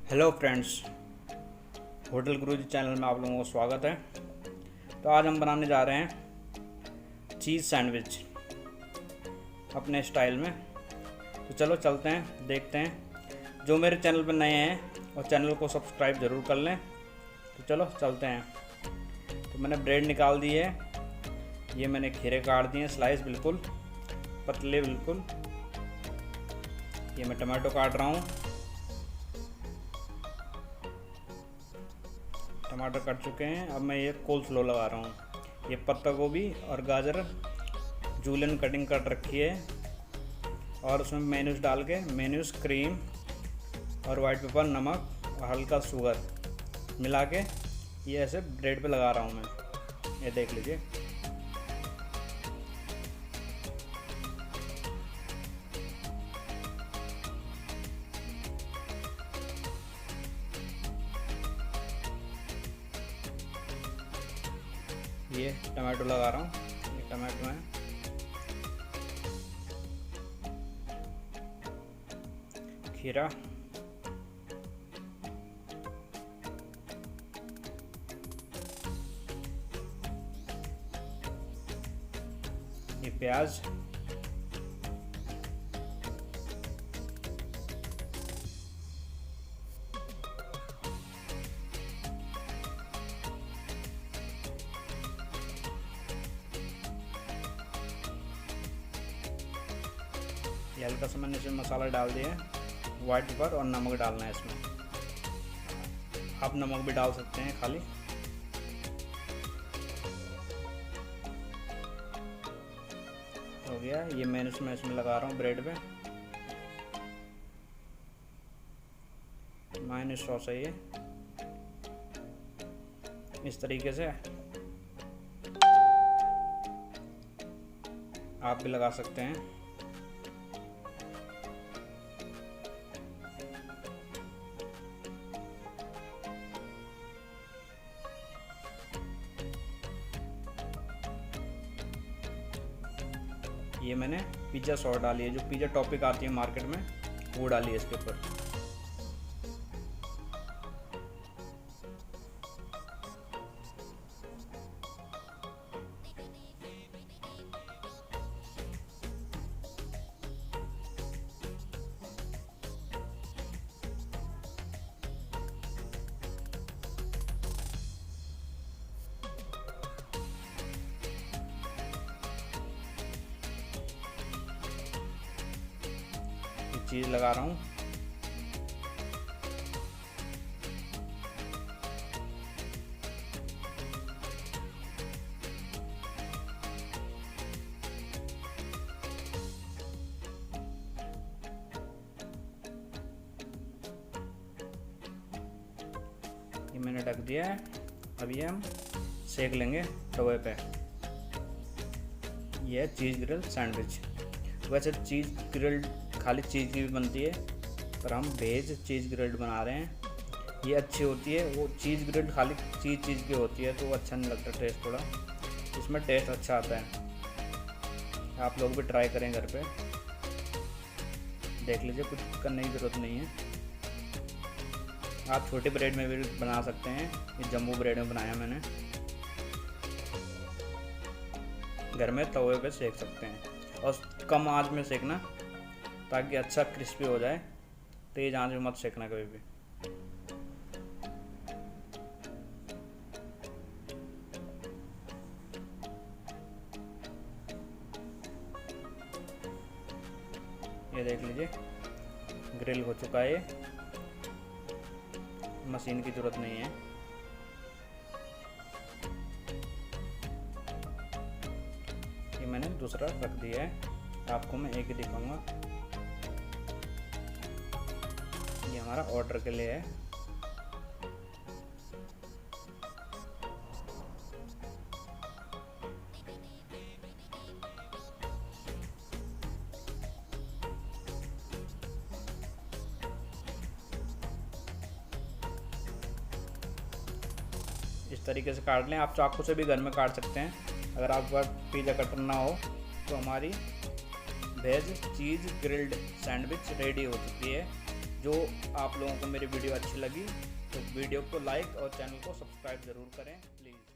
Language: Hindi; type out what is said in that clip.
हेलो फ्रेंड्स, होटल गुरुजी चैनल में आप लोगों को स्वागत है। तो आज हम बनाने जा रहे हैं चीज़ सैंडविच अपने स्टाइल में। तो चलो चलते हैं, देखते हैं। जो मेरे चैनल पर नए हैं और चैनल को सब्सक्राइब ज़रूर कर लें। तो चलो चलते हैं। तो मैंने ब्रेड निकाल दी है, ये मैंने खीरे काट दिए स्लाइस, बिल्कुल पतले बिल्कुल। ये मैं टमाटो काट रहा हूँ, टमाटर कट चुके हैं। अब मैं ये कोल्स्लो लगा रहा हूँ। ये पत्ता गोभी और गाजर जूलियन कटिंग कर रखी है, और उसमें मेयोनीज डाल के मेयोनीज, क्रीम और वाइट पेपर, नमक और हल्का शुगर मिला के ये ऐसे ब्रेड पे लगा रहा हूँ मैं। ये देख लीजिए। ये टमाटो लगा रहा हूँ, ये टमाटो है। खीरा, ये प्याज, ये हल्का सा मैंने इसमें मसाला डाल दिया है, वाइट पेपर और नमक डालना है इसमें। आप नमक भी डाल सकते हैं खाली। हो गया। ये मैं इसमें लगा रहा हूँ ब्रेड पे। मायोनीज सॉस है ये, इस तरीके से आप भी लगा सकते हैं। ये मैंने पिज़्ज़ा सॉस डाली है, जो पिज़्ज़ा टॉपिक आती है मार्केट में, वो डाली है इसके ऊपर। चीज़ लगा रहा हूँ। ये मैंने ढक दिया है। अब ये हम सेक लेंगे तवे पे। ये है चीज़ ग्रिल सैंडविच। वैसे चीज़ ग्रिल्ड खाली चीज़ की भी बनती है, पर हम भेज चीज़ ग्रिल्ड बना रहे हैं। ये अच्छी होती है। वो चीज़ ग्रिल्ड खाली चीज़ की होती है, तो वो अच्छा नहीं लगता टेस्ट। थोड़ा इसमें टेस्ट अच्छा आता है। आप लोग भी ट्राई करें घर पे, देख लीजिए। कुछ करने की ज़रूरत नहीं है। आप छोटे ब्रेड में भी बना सकते हैं। ये जम्बो ब्रेड में बनाया मैंने। घर में तवे पे सेक सकते हैं, और कम आंच में सेकना, ताकि अच्छा क्रिस्पी हो जाए। तेज आंच में मत सेकना कभी भी। ये देख लीजिए, ग्रिल हो चुका है। ये मशीन की ज़रूरत नहीं है। ये मैंने दूसरा रख दिया है, आपको मैं एक ही दिखाऊंगा। ये हमारा ऑर्डर के लिए है। इस तरीके से काट लें। आप चाकू से भी घर में काट सकते हैं। अगर आपके पास पिज़्ज़ा कटर ना हो, तो हमारी वेज चीज़ ग्रिल्ड सैंडविच रेडी हो चुकी है। जो आप लोगों को मेरी वीडियो अच्छी लगी तो वीडियो को लाइक और चैनल को सब्सक्राइब ज़रूर करें प्लीज़।